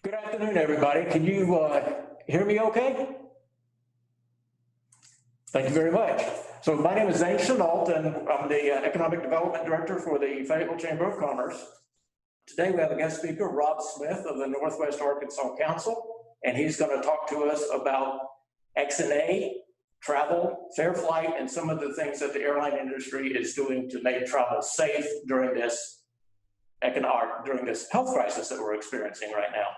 Good afternoon, everybody. Can you hear me okay? Thank you very much. So my name is Zane Chenault, and I'm the Economic Development Director for the Fayetteville Chamber of Commerce. Today we have a guest speaker, Rob Smith of the Northwest Arkansas Council, and he's going to talk to us about XNA, travel, fair flight, and some of the things that the airline industry is doing to make travel safe during this health crisis that we're experiencing right now.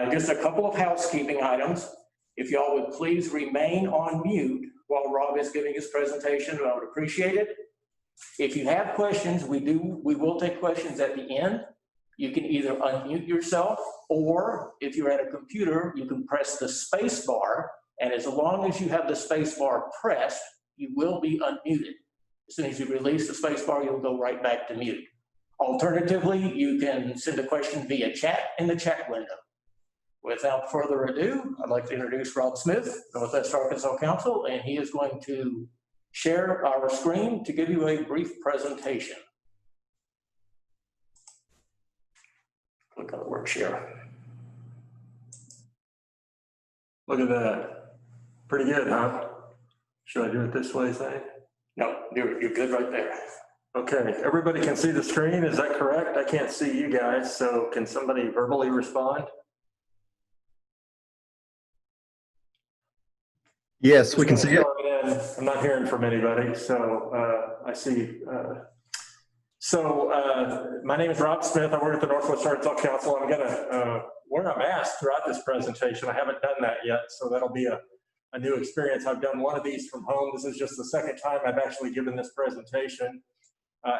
Just a couple of housekeeping items. If y'all would please remain on mute while Rob is giving his presentation, I would appreciate it. If you have questions, we will take questions at the end. You can either unmute yourself, or if you're at a computer, you can press the space bar, and as long as you have the space bar pressed, you will be unmuted. As soon as you release the space bar, you'll go right back to mute. Alternatively, you can send a question via chat in the chat window. Without further ado, I'd like to introduce Rob Smith, Northwest Arkansas Council, and he is going to share our screen to give you a brief presentation. Click on the word share. Look at that. Pretty good, huh? Should I do it this way, Zane? No, you're good right there. Okay, everybody can see the screen, is that correct? I can't see you guys, so can somebody verbally respond? Yes, we can see it. I'm not hearing from anybody, so I see. My name is Rob Smith. I work at the Northwest Arkansas Council. I'm gonna wear a mask throughout this presentation. I haven't done that yet, so that'll be a new experience. I've done one of these from home. This is just the second time I've actually given this presentation.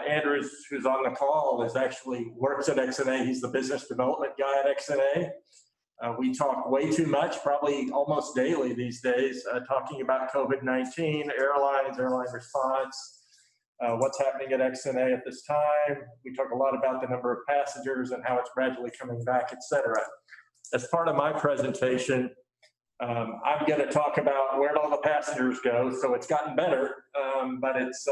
Andrew, who's on the call, works at XNA. He's the business development guy at XNA. We talk way too much, probably almost daily these days, talking about COVID-19, airlines, airline response, what's happening at XNA at this time. We talk a lot about the number of passengers and how it's gradually coming back, et cetera. As part of my presentation, I'm going to talk about where all the passengers go. So it's gotten better, but it's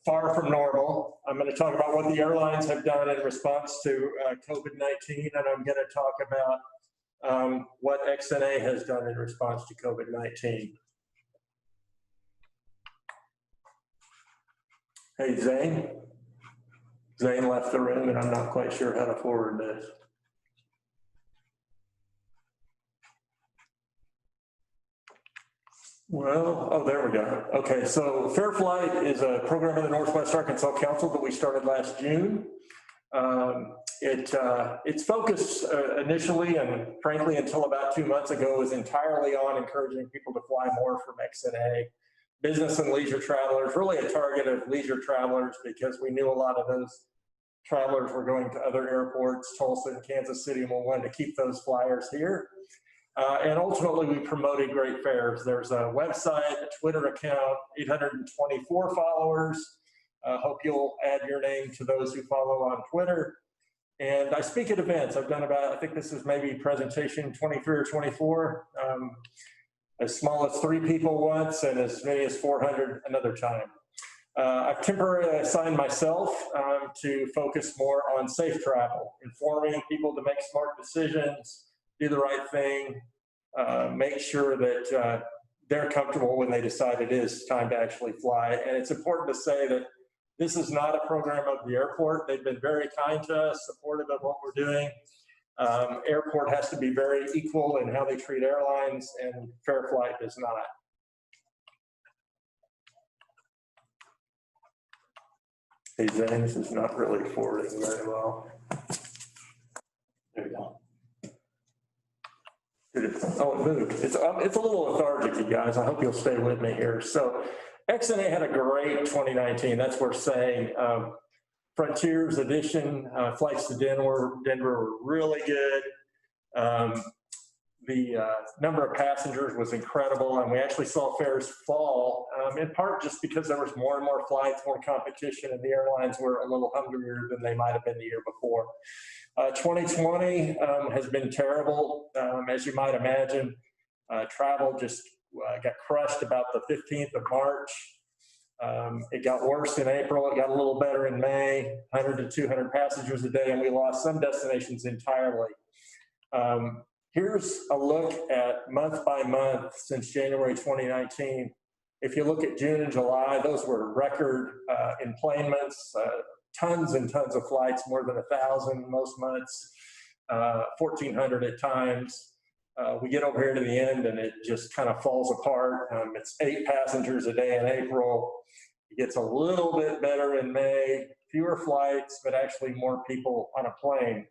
far from normal. I'm going to talk about what the airlines have done in response to COVID-19, and I'm going to talk about what XNA has done in response to COVID-19. Hey, Zane. Zane left the room, and I'm not quite sure how to forward this. Well, oh, there we go. Okay, so Fair Flight is a program of the Northwest Arkansas Council that we started last June. Its focus initially, and frankly until about 2 months ago, was entirely on encouraging people to fly more from XNA. Business and leisure travelers, really a target of leisure travelers, because we knew a lot of those travelers were going to other airports, Tulsa and Kansas City, and we wanted to keep those flyers here. And ultimately, we promoted great fares. There's a website, a Twitter account, 824 followers. Hope you'll add your name to those who follow on Twitter. And I speak at events. I've done about, I think this is maybe presentation 23 or 24. As small as 3 people once and as many as 400 another time. I've temporarily assigned myself to focus more on safe travel, informing people to make smart decisions, do the right thing, make sure that they're comfortable when they decide it is time to actually fly. And it's important to say that this is not a program of the airport. They've been very kind to us, supportive of what we're doing. Airport has to be very equal in how they treat airlines, and Fair Flight does not. Hey, Zane, this is not really forwarding very well. There we go. Oh, it moved. It's a little lethargic, you guys. I hope you'll stay with me here. So XNA had a great 2019. That's worth saying. Frontiers Edition flights to Denver were really good. The number of passengers was incredible, and we actually saw fares fall, in part just because there was more and more flights, more competition, and the airlines were a little hungrier than they might have been the year before. 2020 has been terrible, as you might imagine. Travel just got crushed about the 15th of March. It got worse in April. It got a little better in May, 100 to 200 passengers a day, and we lost some destinations entirely. Here's a look at month by month since January 2019. If you look at June and July, those were record enplanements, tons and tons of flights, more than 1,000 most months, 1,400 at times. We get over here to the end and it just kind of falls apart. It's 8 passengers a day in April. It gets a little bit better in May, fewer flights, but actually more people on a plane.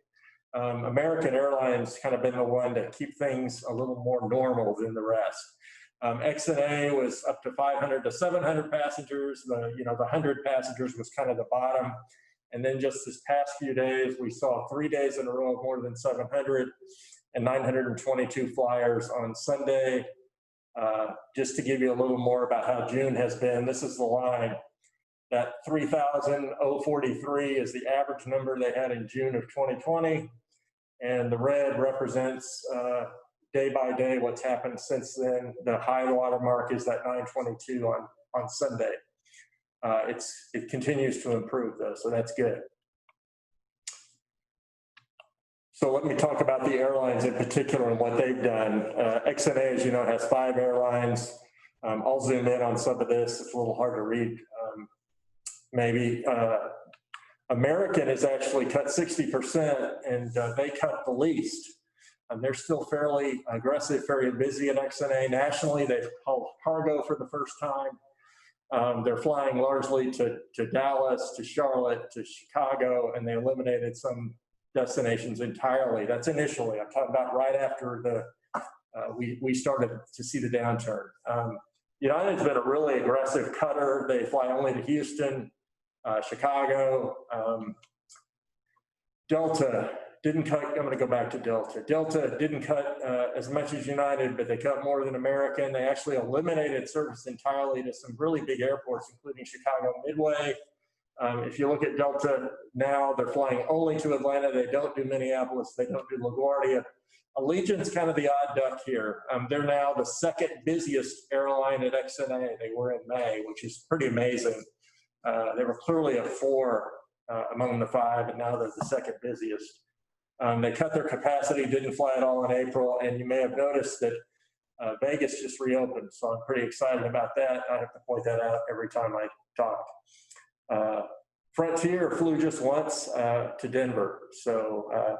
American Airlines kind of been the one to keep things a little more normal than the rest. XNA was up to 500 to 700 passengers. The 100 passengers was kind of the bottom. And then just this past few days, we saw 3 days in a row of more than 700 and 922 flyers on Sunday. Just to give you a little more about how June has been, this is the line. That 3,043 is the average number they had in June of 2020. And the red represents day by day what's happened since then. The high water mark is that 922 on Sunday. It continues to improve though, so that's good. So let me talk about the airlines in particular and what they've done. XNA, as you know, has 5 airlines. I'll zoom in on some of this. It's a little hard to read, maybe. American has actually cut 60%, and they cut the least. They're still fairly aggressive, very busy at XNA. Nationally, they've hauled cargo for the first time. They're flying largely to Dallas, to Charlotte, to Chicago, and they eliminated some destinations entirely. That's initially. I'm talking about right after we started to see the downturn. United's been a really aggressive cutter. They fly only to Houston, Chicago. Delta didn't cut. I'm going to go back to Delta. Delta didn't cut as much as United, but they cut more than American. They actually eliminated service entirely to some really big airports, including Chicago Midway. If you look at Delta now, they're flying only to Atlanta. They don't do Minneapolis. They don't do LaGuardia. Allegiant's kind of the odd duck here. They're now the second busiest airline at XNA. They were in May, which is pretty amazing. They were clearly a 4 among the 5, and now they're the second busiest. They cut their capacity, didn't fly at all in April, and you may have noticed that Vegas just reopened, so I'm pretty excited about that. I have to point that out every time I talk. Frontier flew just once to Denver, so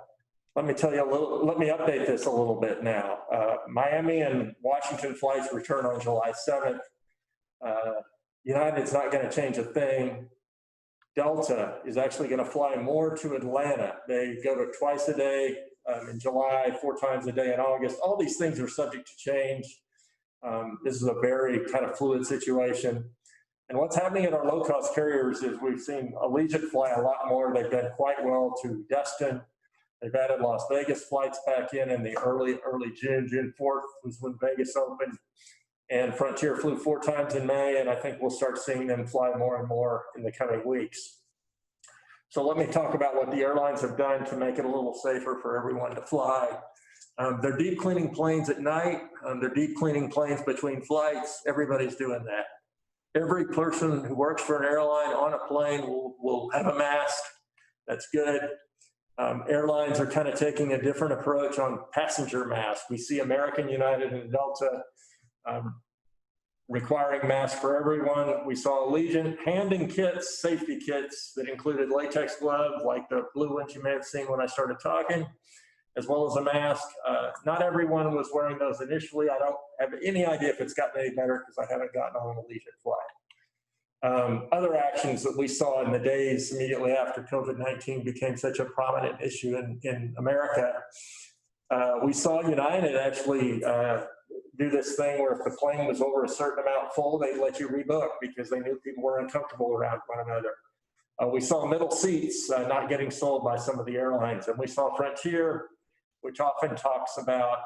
let me tell you let me update this a little bit now. Miami and Washington flights return on July 7th. United's not going to change a thing. Delta is actually going to fly more to Atlanta. They go to twice a day in July, 4 times a day in August. All these things are subject to change. This is a very kind of fluid situation. And what's happening at our low-cost carriers is we've seen Allegiant fly a lot more. They've done quite well to Destin. They've added Las Vegas flights back in the early June. June 4th was when Vegas opened. And Frontier flew 4 times in May, and I think we'll start seeing them fly more and more in the coming weeks. So let me talk about what the airlines have done to make it a little safer for everyone to fly. They're deep cleaning planes at night. They're deep cleaning planes between flights. Everybody's doing that. Every person who works for an airline on a plane will have a mask. That's good. Airlines are kind of taking a different approach on passenger masks. We see American, United, and Delta requiring masks for everyone. We saw Allegiant handing kits, safety kits that included latex gloves, like the blue ones you may have seen when I started talking, as well as a mask. Not everyone was wearing those initially. I don't have any idea if it's gotten any better because I haven't gotten on an Allegiant flight. Other actions that we saw in the days immediately after COVID-19 became such a prominent issue in America, we saw United actually do this thing where if the plane was over a certain amount full, they'd let you rebook because they knew people were uncomfortable around one another. We saw middle seats not getting sold by some of the airlines, and we saw Frontier, which often talks about,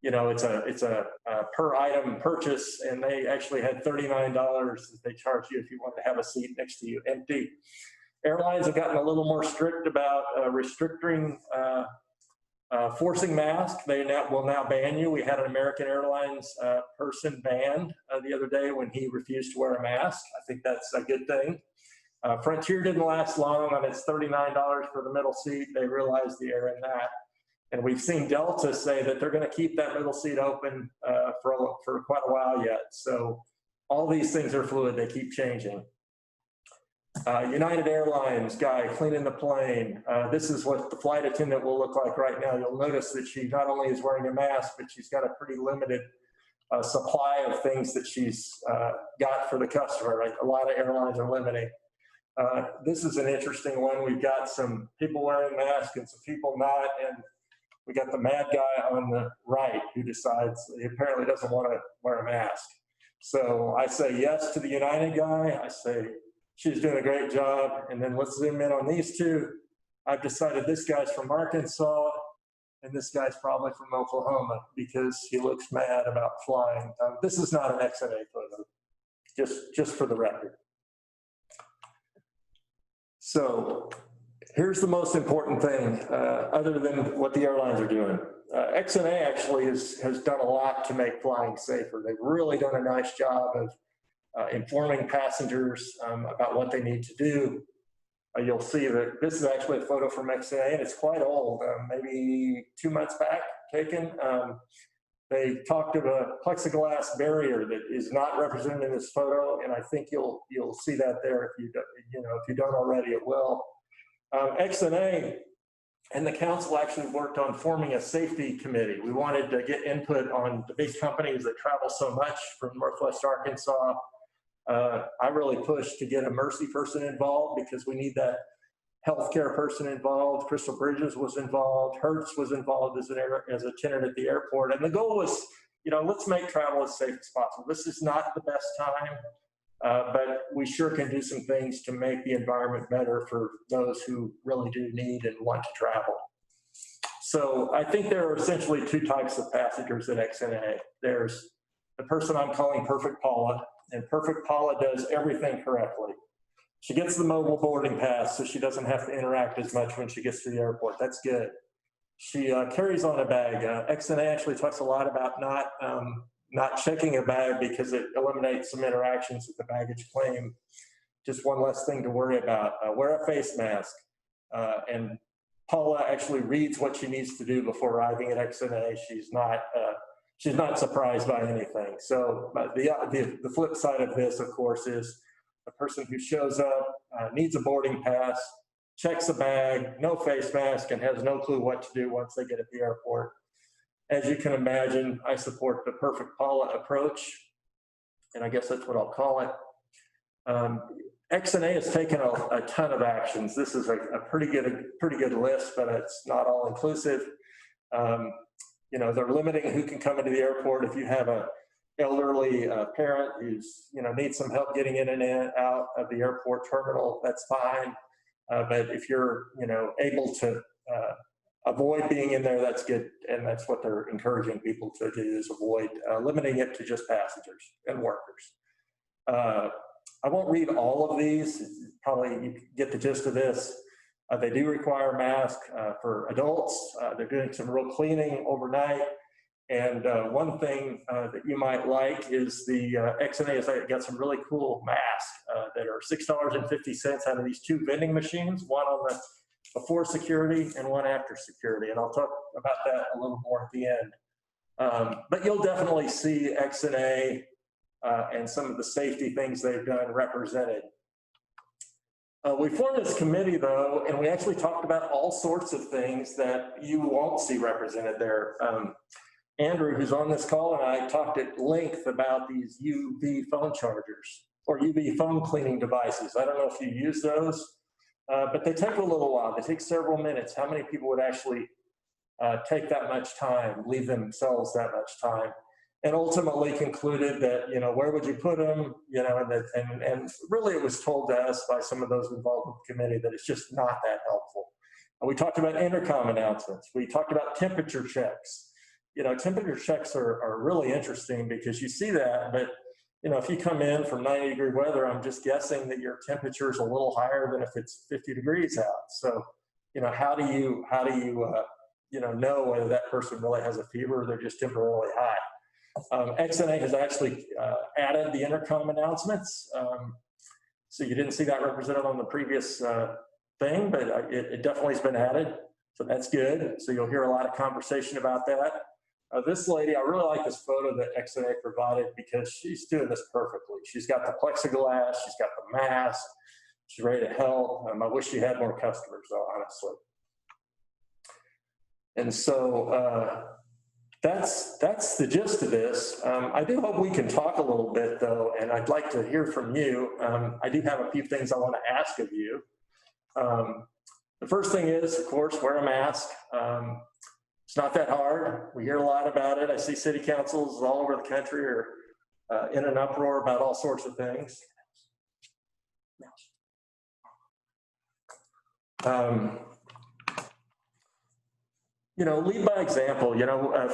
it's a per item purchase, and they actually had $39 that they charge you if you want to have a seat next to you empty. Airlines have gotten a little more strict about restricting Forcing masks, they will now ban you. We had an American Airlines person banned the other day when he refused to wear a mask. I think that's a good thing. Frontier didn't last long on its $39 for the middle seat. They realized the error in that. And we've seen Delta say that they're going to keep that middle seat open for quite a while yet. So all these things are fluid. They keep changing. United Airlines guy cleaning the plane. This is what the flight attendant will look like right now. You'll notice that she not only is wearing a mask, but she's got a pretty limited supply of things that she's got for the customer. Right? A lot of airlines are limiting. This is an interesting one. We've got some people wearing masks and some people not. And we got the mad guy on the right who decides he apparently doesn't want to wear a mask. So I say yes to the United guy. I say she's doing a great job. And then let's zoom in on these two. I've decided this guy's from Arkansas and this guy's probably from Oklahoma because he looks mad about flying. This is not an XNA photo, just for the record. So here's the most important thing, other than what the airlines are doing. XNA actually has done a lot to make flying safer. They've really done a nice job of informing passengers about what they need to do. You'll see that this is actually a photo from XNA, and it's quite old, maybe 2 months back taken. They talked of a plexiglass barrier that is not represented in this photo, and I think you'll see that there if you don't already, it will. XNA and the council actually worked on forming a safety committee. We wanted to get input on the big companies that travel so much from Northwest Arkansas. I really pushed to get a Mercy person involved because we need that healthcare person involved. Crystal Bridges was involved. Hertz was involved as a tenant at the airport. And the goal was, let's make travel as safe as possible. This is not the best time, but we sure can do some things to make the environment better for those who really do need and want to travel. So I think there are essentially two types of passengers at XNA. There's the person I'm calling Perfect Paula, and Perfect Paula does everything correctly. She gets the mobile boarding pass, so she doesn't have to interact as much when she gets to the airport. That's good. She carries on a bag. XNA actually talks a lot about not checking a bag because it eliminates some interactions with the baggage claim. Just one less thing to worry about. Wear a face mask. And Paula actually reads what she needs to do before arriving at XNA. She's not surprised by anything. So the flip side of this, of course, is a person who shows up, needs a boarding pass, checks a bag, no face mask, and has no clue what to do once they get at the airport. As you can imagine, I support the Perfect Paula approach, and I guess that's what I'll call it. XNA has taken a ton of actions. This is a pretty good list, but it's not all inclusive. They're limiting who can come into the airport. If you have an elderly parent who's needs some help getting in and out of the airport terminal, that's fine. But if you're able to avoid being in there, that's good, and that's what they're encouraging people to do, is avoid limiting it to just passengers and workers. I won't read all of these. Probably you get the gist of this. They do require a mask for adults. They're doing some real cleaning overnight. And one thing that you might like is the XNA has got some really cool masks that are $6.50 out of these two vending machines, one on the before security and one after security. And I'll talk about that a little more at the end. But you'll definitely see XNA and some of the safety things they've done represented. We formed this committee, though, and we actually talked about all sorts of things that you won't see represented there. Andrew, who's on this call, and I talked at length about these UV phone chargers or UV phone cleaning devices. I don't know if you use those, but they take a little while. They take several minutes. How many people would actually take that much time, leave themselves that much time? And ultimately concluded that, where would you put them? And really it was told to us by some of those involved with the committee that it's just not that helpful. We talked about intercom announcements. We talked about temperature checks. Temperature checks are really interesting because you see that, but if you come in from 90-degree weather, I'm just guessing that your temperature is a little higher than if it's 50 degrees out. So, how do you know whether that person really has a fever or they're just temporarily high. XNA has actually added the intercom announcements. So you didn't see that represented on the previous thing, but it definitely has been added. So that's good. So you'll hear a lot of conversation about that. This lady, I really like this photo that XNA provided because she's doing this perfectly. She's got the plexiglass, she's got the mask, she's ready to help. I wish she had more customers though, honestly. And so that's the gist of this. I do hope we can talk a little bit though, and I'd like to hear from you. I do have a few things I want to ask of you. The first thing is, of course, wear a mask. It's not that hard. We hear a lot about it. I see city councils all over the country are in an uproar about all sorts of things. Lead by example.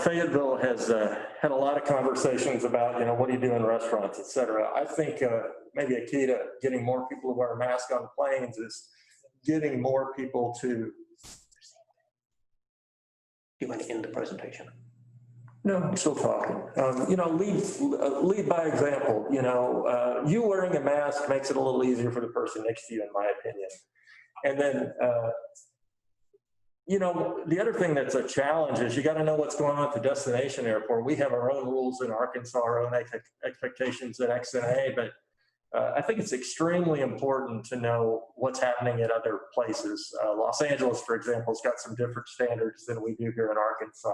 Fayetteville has had a lot of conversations about, what do you do in restaurants, et cetera. I think maybe a key to getting more people to wear a mask on planes is getting more people to. You want to end the presentation? No, I'm still talking. Lead by example. You wearing a mask makes it a little easier for the person next to you, in my opinion. And then, the other thing that's a challenge is you got to know what's going on at the destination airport. We have our own rules in Arkansas, our own expectations at XNA, but I think it's extremely important to know what's happening at other places. Los Angeles, for example, has got some different standards than we do here in Arkansas.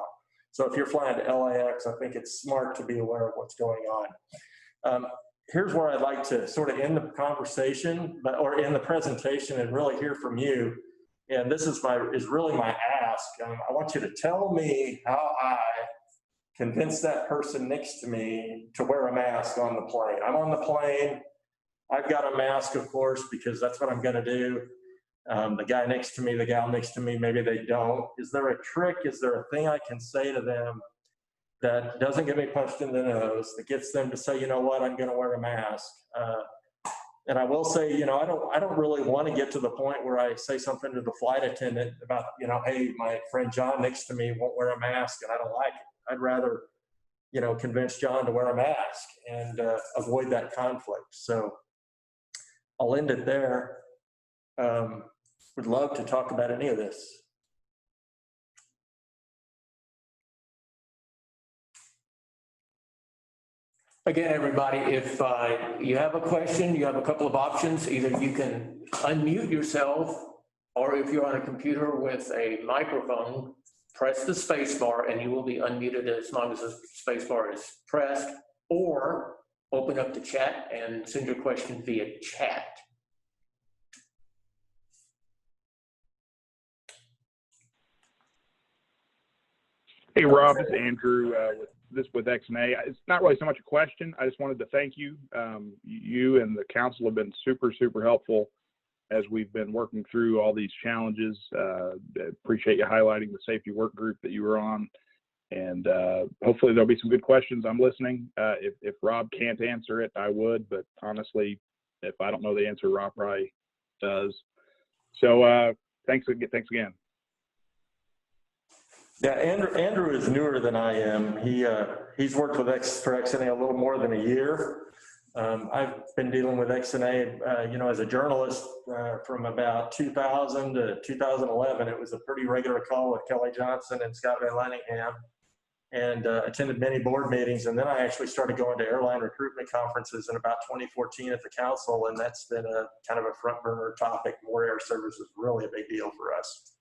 So if you're flying to LAX, I think it's smart to be aware of what's going on. Here's where I'd like to sort of end the conversation, or end the presentation, and really hear from you. And this is really my ask. I want you to tell me how I convince that person next to me to wear a mask on the plane. I'm on the plane. I've got a mask, of course, because that's what I'm going to do. The guy next to me, the gal next to me, maybe they don't. Is there a trick? Is there a thing I can say to them that doesn't get me punched in the nose, that gets them to say, you know what, I'm going to wear a mask? And I will say, I don't really want to get to the point where I say something to the flight attendant about, hey, my friend John next to me won't wear a mask and I don't like it. I'd rather, convince John to wear a mask and avoid that conflict. So I'll end it there. Would love to talk about any of this. Again, everybody, if you have a question, you have a couple of options. Either you can unmute yourself, or if you're on a computer with a microphone, press the space bar and you will be unmuted as long as the space bar is pressed, or open up the chat and send your question via chat. Hey, Rob, it's Andrew with XNA. It's not really so much a question. I just wanted to thank you. You and the council have been super, super helpful as we've been working through all these challenges. Appreciate you highlighting the safety work group that you were on. And hopefully there'll be some good questions. I'm listening. If Rob can't answer it, I would. But honestly, if I don't know the answer, Rob probably does. So thanks again. Yeah, Andrew is newer than I am. He's worked with for XNA a little more than a year. I've been dealing with XNA, as a journalist from about 2000 to 2011. It was a pretty regular call with Kelly Johnson and Scott Van Lanningham, and attended many board meetings. And then I actually started going to airline recruitment conferences in about 2014 at the council, and that's been a kind of a front burner topic. More air service is really a big deal for us.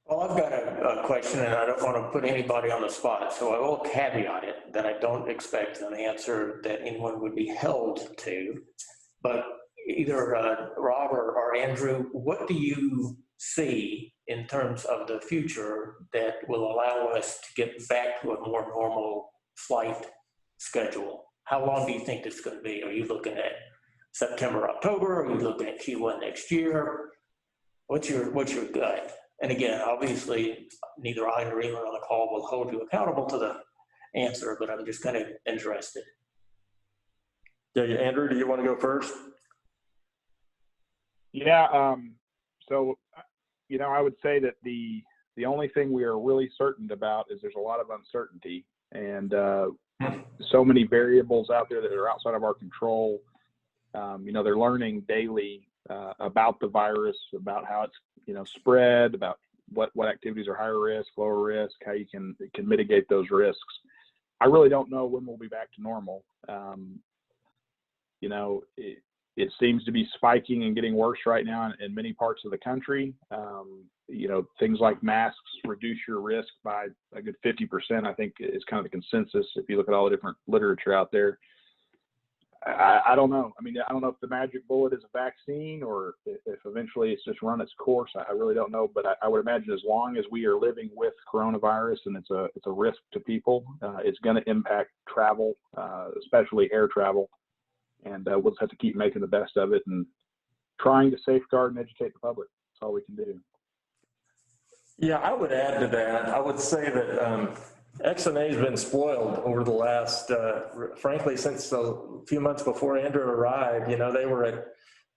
Well, I've got a question, and I don't want to put anybody on the spot, so I will caveat it that I don't expect an answer that anyone would be held to. But either Rob or Andrew, what do you see in terms of the future that will allow us to get back to a more normal flight schedule? How long do you think this is going to be? Are you looking at September, October? Are you looking at Q1 next year? What's your gut? And again, obviously, neither I nor anyone on the call will hold you accountable to the answer, but I'm just kind of interested. Yeah, Andrew, do you want to go first? Yeah, So, I would say that the only thing we are really certain about is there's a lot of uncertainty and so many variables out there that are outside of our control. They're learning daily about the virus, about how it's, spread, about what activities are higher risk, lower risk, how you can mitigate those risks. I really don't know when we'll be back to normal. It seems to be spiking and getting worse right now in many parts of the country. Things like masks reduce your risk by a good 50%, I think is kind of the consensus if you look at all the different literature out there. I don't know. I don't know if the magic bullet is a vaccine or if eventually it's just run its course. I really don't know, but I would imagine as long as we are living with coronavirus and it's a risk to people, it's going to impact travel, especially air travel. And we'll just have to keep making the best of it and trying to safeguard and educate the public. That's all we can do. Yeah, I would add to that. I would say that XNA has been spoiled over the last, frankly, since a few months before Andrew arrived. They were at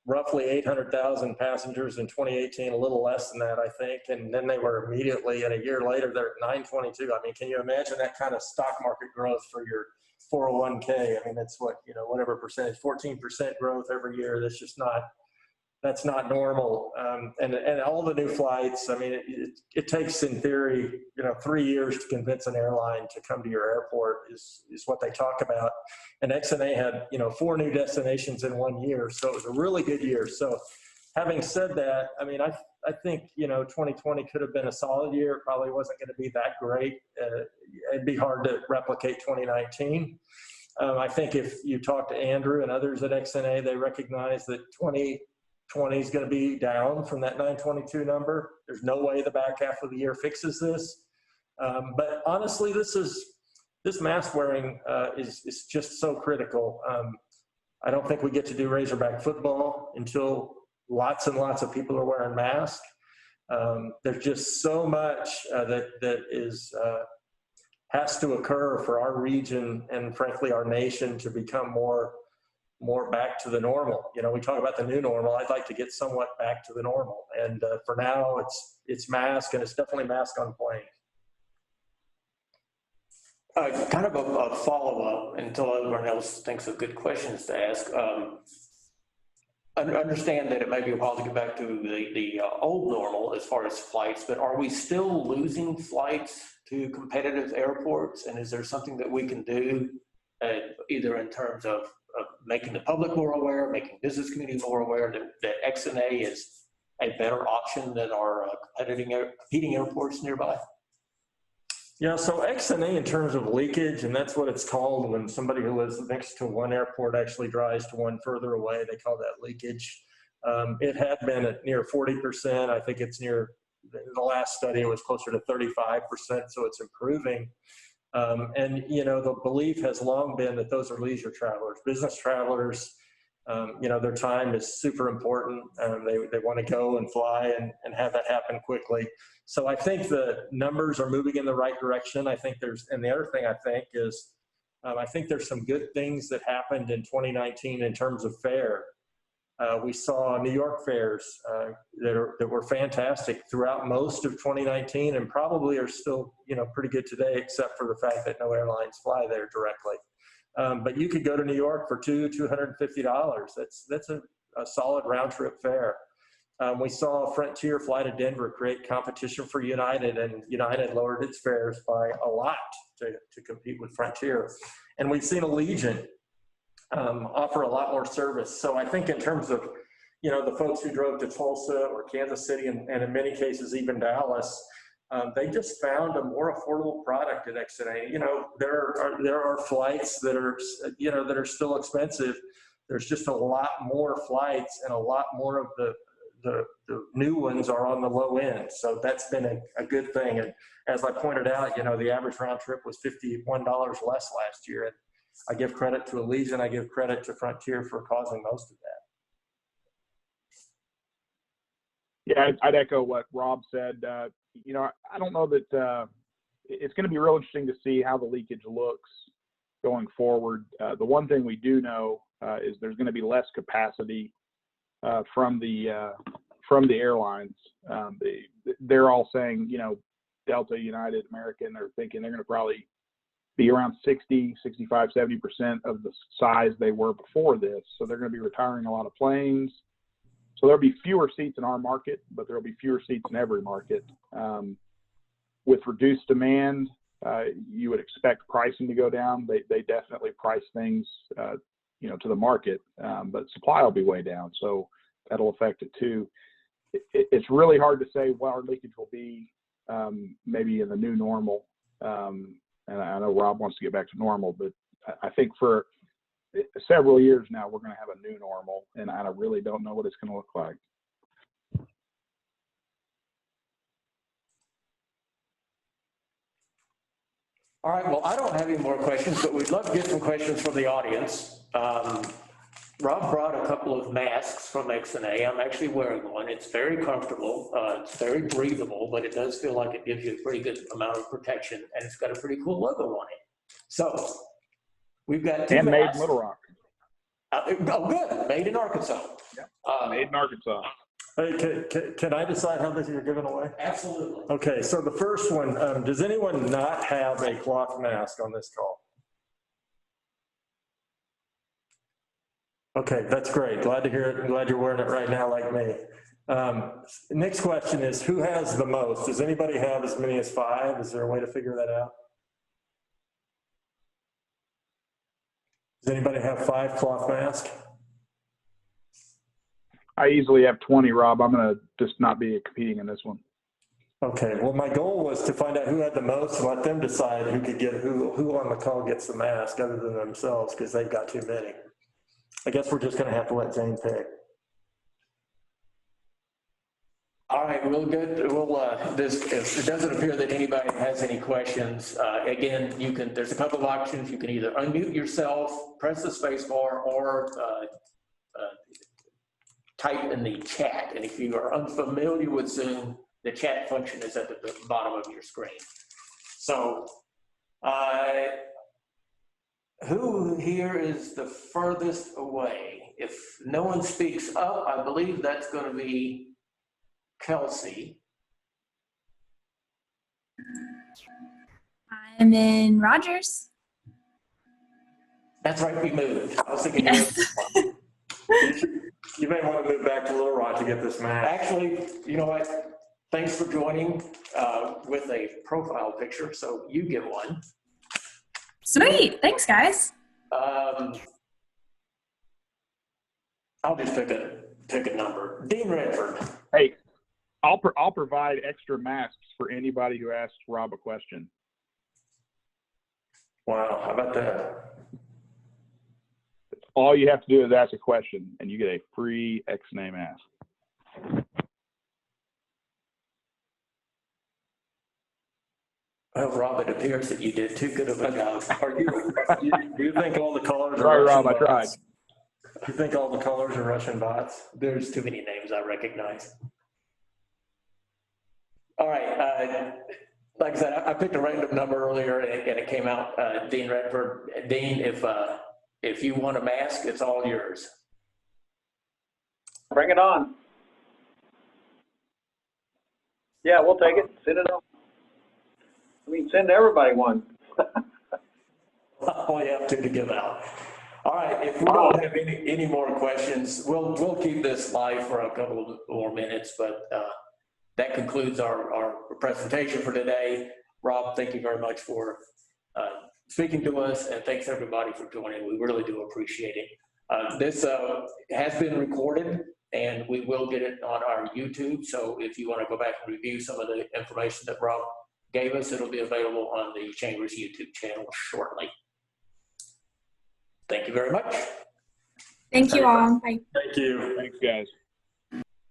roughly 800,000 passengers in 2018, a little less than that, I think. And then they were immediately, and a year later, they're at 922. Can you imagine that kind of stock market growth for your 401k? That's whatever percentage, 14% growth every year. That's not normal. And all the new flights, it takes in theory, 3 years to convince an airline to come to your airport is what they talk about. And XNA had, 4 new destinations in 1 year. So it was a really good year. So having said that, I think, 2020 could have been a solid year. It probably wasn't going to be that great. It'd be hard to replicate 2019. I think if you talk to Andrew and others at XNA, they recognize that 2020 is going to be down from that 922 number. There's no way the back half of the year fixes this. But honestly, this mask wearing is just so critical. I don't think we get to do Razorback football until lots and lots of people are wearing masks. There's just so much that has to occur for our region and frankly our nation to become more back to the normal. We talk about the new normal. I'd like to get somewhat back to the normal. And for now, it's mask, and it's definitely mask on plane. Kind of a follow-up until everyone else thinks of good questions to ask. I understand that it may be a while to get back to the old normal as far as flights, but are we still losing flights to competitive airports? And is there something that we can do either in terms of making the public more aware, making business community more aware that XNA is a better option than our competing airports nearby? Yeah, so XNA in terms of leakage, and that's what it's called when somebody who lives next to one airport actually drives to one further away, they call that leakage. It had been at near 40%. I think it's near, in the last study, it was closer to 35%, so it's improving. And, the belief has long been that those are leisure travelers. Business travelers, their time is super important. They want to go and fly and have that happen quickly. So I think the numbers are moving in the right direction. And the other thing I think is, I think there's some good things that happened in 2019 in terms of fare. We saw New York fares that were fantastic throughout most of 2019 and probably are still, pretty good today, except for the fact that no airlines fly there directly. But you could go to New York for $250. That's a solid round trip fare. We saw Frontier fly to Denver create competition for United, and United lowered its fares by a lot to compete with Frontier. And we've seen Allegiant offer a lot more service. So I think in terms of, the folks who drove to Tulsa or Kansas City and in many cases even Dallas, they just found a more affordable product at XNA. There are flights that are still expensive. There's just a lot more flights, and a lot more of the new ones are on the low end. So that's been a good thing. And as I pointed out, the average round trip was $51 less last year. And I give credit to Allegiant. I give credit to Frontier for causing most of that. Yeah, I'd echo what Rob said. I don't know that it's going to be real interesting to see how the leakage looks going forward. The one thing we do know is there's going to be less capacity from the from the airlines. They're all saying, Delta, United, American, they're thinking they're going to probably be around 60, 65, 70% of the size they were before this. So they're going to be retiring a lot of planes. So there'll be fewer seats in our market, but there'll be fewer seats in every market. With reduced demand, you would expect pricing to go down. They definitely price things, to the market, but supply will be way down. So that'll affect it too. It's really hard to say what our leakage will be, maybe in the new normal. And I know Rob wants to get back to normal, but I think for several years now, we're going to have a new normal, and I really don't know what it's going to look like. All right, well, I don't have any more questions, but we'd love to get some questions from the audience. Rob brought a couple of masks from XNA. I'm actually wearing one. It's very comfortable. It's very breathable, but it does feel like it gives you a pretty good amount of protection, and it's got a pretty cool logo on it. So we've got two And made in masks. Little Rock. Oh, good. Made in Arkansas. Yeah. Made in Arkansas. Hey, can I decide how this you're giving away? Absolutely. Okay, so the first one, does anyone not have a cloth mask on this call? Okay, that's great. Glad to hear it. I'm glad you're wearing it right now like me. Next question is, who has the most? Does anybody have as many as 5? Is there a way to figure that out? Does anybody have 5 cloth masks? I easily have 20, Rob. I'm going to just not be competing in this one. Okay, well, my goal was to find out who had the most and let them decide who could get, who on the call gets the mask other than themselves, because they've got too many. I guess we're just going to have to let Jane pick. All right, we'll get, if it doesn't appear that anybody has any questions, again, there's a couple of options. You can either unmute yourself, press the space bar, or type in the chat. And if you are unfamiliar with Zoom, the chat function is at the bottom of your screen. So, who here is the furthest away? If no one speaks up, I believe that's going to be Kelsey. I'm in Rogers. That's right, we moved. I was thinking Yes. You may want to move back to Little Rock to get this mask. Actually, you know what? Thanks for joining with a profile picture, so you get one. Sweet. Thanks, guys. I'll just pick a number. Dean Redford. Hey, I'll provide extra masks for anybody who asks Rob a question. Wow, how about that? All you have to do is ask a question, and you get a free XNA mask. Well, Rob, it appears that you did too good of a job. Do you think all the callers are Sorry, Russian Rob, I tried. bots? You think all the callers are Russian bots? There's too many names I recognize. All right, like I said, I picked a random number earlier and it came out, Dean Redford. Dean, if you want a mask, it's all yours. Bring it on. Yeah, we'll take it. Send it on. I mean, send everybody one. All you have to give out. All right, if we don't have any more questions, we'll keep this live for a couple of more minutes, but that concludes our presentation for today. Rob, thank you very much for speaking to us, and thanks everybody for joining. We really do appreciate it. This has been recorded, and we will get it on our YouTube. So if you want to go back and review some of the information that Rob gave us, it'll be available on the Chamber's YouTube channel shortly. Thank you very much. Thank you all. Bye. Thank you. Thanks, guys.